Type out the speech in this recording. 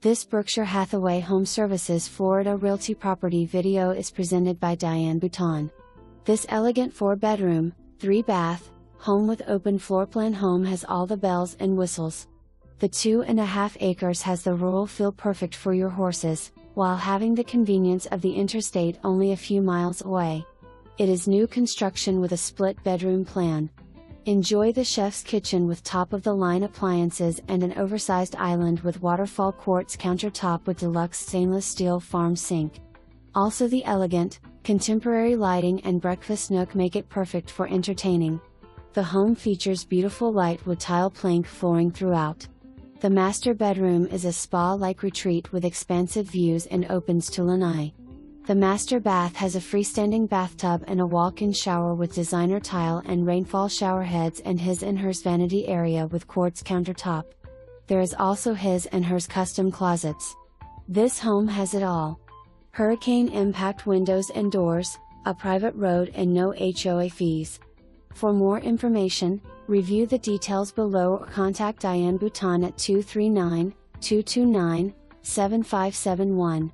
This Berkshire Hathaway HomeServices Florida Realty property video is presented by Diane Bouton. This elegant 4-bedroom, 3-bath, home with open floor plan home has all the bells and whistles. The 2.5 acres has the rural feel perfect for your horses, while having the convenience of the interstate only a few miles away. It is new construction with a split bedroom plan. Enjoy the chef's kitchen with top-of-the-line appliances and an oversized island with Waterfall Quartz Countertop with deluxe stainless steel farm sink. Also the elegant, contemporary lighting and breakfast nook make it perfect for entertaining. The home features beautiful light wood tile plank flooring throughout. The master bedroom is a spa-like retreat with expansive views and opens to lanai. The master bath has a freestanding bathtub and a walk-in shower with designer tile and rainfall showerheads and his and hers vanity area with quartz countertop. There is also his and hers custom closets. This home has it all. Hurricane impact windows and doors, a private road and no HOA fees. For more information, review the details below or contact Diane Bouton at 239-229-7571.